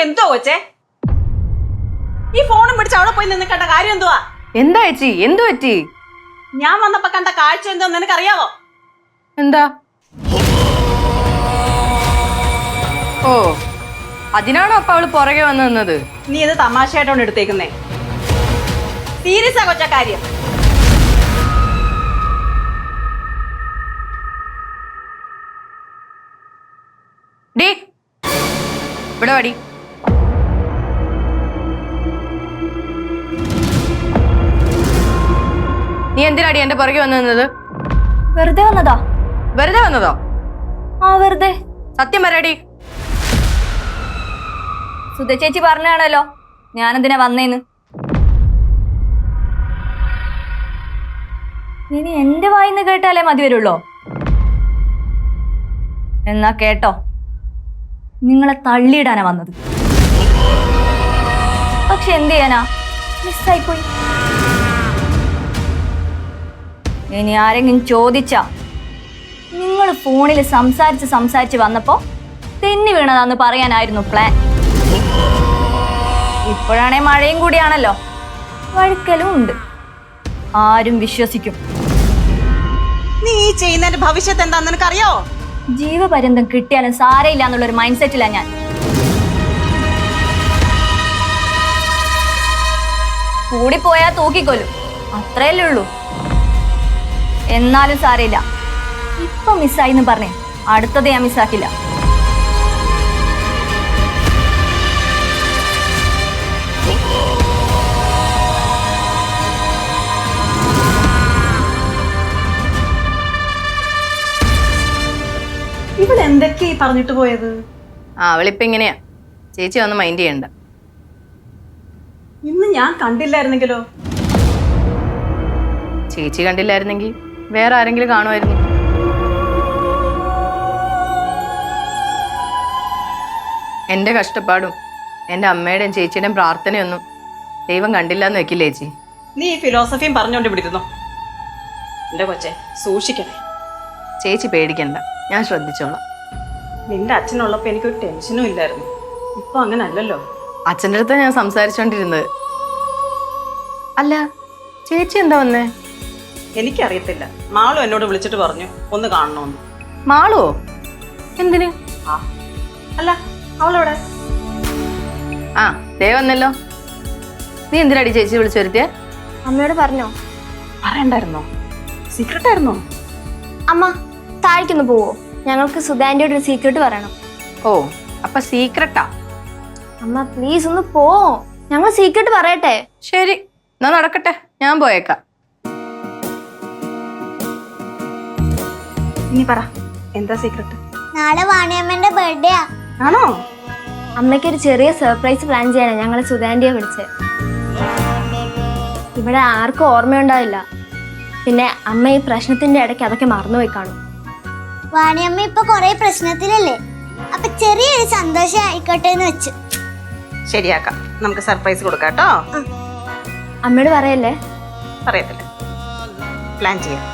എന്തോ കൊച്ചേ ഈ ഫോണും പിടിച്ച് അവിടെ പോയി നിന്ന് കണ്ട കാര്യം എന്തുവാ? എന്താ ചേച്ചി എന്തു പറ്റി? ഞാൻ വന്നപ്പോ കണ്ട കാഴ്ച എന്തോ നിനക്കറിയാവോ? എന്താ? ഓ അതിനാണോ അപ്പൊ അവള് പുറകെ വന്നു നിന്നത്? നീ ഇത് തമാശയായിട്ടോണ്ട് എടുത്തേക്കുന്നേ. സീരിയസാ കൊച്ച കാര്യം. ഡേ ഇവിടെ വാടി. നീ എന്തിനാടി എന്റെ പുറകെ വന്നു നിന്നത്? വെറുതെ വന്നതാ. വെറുതെ വന്നതോ? ആ വെറുതെ. സത്യം പറയടി. സുധ ചേച്ചി പറഞ്ഞാണല്ലോ ഞാനെന്തിനാ വന്നേന്ന്. ഇനി എന്റെ വായിന്ന് കേട്ടാലേ മതി വരുള്ളോ? എന്നാ കേട്ടോ, നിങ്ങളെ തള്ളിയിടാനാ വന്നത്. പക്ഷെ എന്ത് ചെയ്യാനാ, മിസ്സായിപ്പോയി. ഇനി ആരെങ്കിലും ചോദിച്ചാ നിങ്ങൾ ഫോണിൽ സംസാരിച്ച് വന്നപ്പോ തെന്നി വീണതാന്ന് പറയാനായിരുന്നു പ്ലാൻ. ഇപ്പോഴാണേ മഴയും കൂടിയാണല്ലോ, വഴുക്കലും ഉണ്ട്. ആരും വിശ്വസിക്കും. നീ ഈ ചെയ്യുന്നതിന്റെ ഭവിഷ്യത്ത് എന്താന്ന് നിനക്കറിയോ? ജീവപര്യന്തം കിട്ടിയാലും സാരയില്ല എന്നുള്ളൊരു മൈൻഡ് സെറ്റിലാ ഞാൻ. കൂടിപ്പോയാ തൂക്കിക്കൊല്ലും, അത്രയല്ലേ ഉള്ളൂ. എന്നാലും സാരയില്ല. ഇപ്പൊ മിസ്സായിന്ന് പറഞ്ഞേ അടുത്തത് ഞാൻ മിസ്സാക്കില്ല. ഇവളെന്തൊക്കെയാ പറഞ്ഞിട്ട് പോയത്? അവളിപ്പ ഇങ്ങനെയാ. ചേച്ചി ഒന്ന് മൈൻഡ് ചെയ്യണ്ട. ഇന്ന് ഞാൻ കണ്ടില്ലായിരുന്നെങ്കിലോ? ചേച്ചി കണ്ടില്ലായിരുന്നെങ്കിൽ വേറെ ആരെങ്കിലും കാണുമായിരുന്നു. എന്റെ കഷ്ടപ്പാടും എന്റെ അമ്മയുടെയും ചേച്ചിയുടെയും പ്രാർത്ഥനയൊന്നും ദൈവം കണ്ടില്ല എന്ന് വെക്കില്ല ചേച്ചി. നീ ഈ ഫിലോസഫിയും പറഞ്ഞോണ്ട് പിടിക്കുന്നു. എന്റെ കൊച്ചെ സൂക്ഷിക്കണേ. ചേച്ചി പേടിക്കണ്ട, ഞാൻ ശ്രദ്ധിച്ചോളാം. നിന്റെ അച്ഛനുള്ളപ്പോ എനിക്കൊരു ടെൻഷനും ഇല്ലായിരുന്നു. ഇപ്പൊ അങ്ങനെ അല്ലല്ലോ. അച്ഛൻ്റെ അടുത്ത് ഞാൻ സംസാരിച്ചോണ്ടിരുന്നത്. അല്ല ചേച്ചി എന്താ വന്നേ? എനിക്കറിയത്തില്ല. മാളു എന്നോട് വിളിച്ചിട്ട് പറഞ്ഞു ഒന്ന് കാണണമെന്ന്. മാളുവോ? എന്തിന്? ആ അല്ല, അവളെവിടെ? ആ ദേ വന്നല്ലോ. നീ എന്തിനാടി ചേച്ചി വിളിച്ചു വരുത്തിയേ? അമ്മയോട് പറഞ്ഞോ? പറയണ്ടായിരുന്നോ? സീക്രട്ട് ആയിരുന്നോ? അമ്മ താഴേക്കൊന്ന് പോവോ? ഞങ്ങൾക്ക് സുധാന്റിയോട് ഒരു സീക്രട്ട് പറയണം. ഓ അപ്പൊ സീക്രട്ടാ? അമ്മ പ്ലീസ് ഒന്ന് പോ, ഞങ്ങൾ സീക്രട്ട് പറയട്ടെ. ശരി എന്നാ നടക്കട്ടെ, ഞാൻ പോയേക്കാം. നീ പറ, എന്താ സീക്രട്ട്? നാളെ വാണിയമ്മന്റെ ബർത്ത്ഡേ ആണോ? അമ്മയ്ക്ക് ഒരു ചെറിയ സർപ്രൈസ് പ്ലാൻ ചെയ്യാനാ ഞങ്ങൾ സുധാന്റിയെ വിളിച്ചത്. ഇവിടെ ആർക്കും ഓർമ്മയുണ്ടാവില്ല. പിന്നെ അമ്മ ഈ പ്രശ്നത്തിന്റെ ഇടയ്ക്ക് അതൊക്കെ മറന്നുപോയി കാണും. വാണിയമ്മ ഇപ്പൊ കൊറേ പ്രശ്നത്തിലല്ലേ, അപ്പൊ ചെറിയൊരു സന്തോഷം ആയിക്കോട്ടെ എന്ന് വെച്ചു. ശരിയാക്കാം, നമുക്ക് സർപ്രൈസ് കൊടുക്കാം കേട്ടോ. അമ്മയോട് പറയല്ലേ? പറയത്തില്ല, പ്ലാൻ ചെയ്യാം.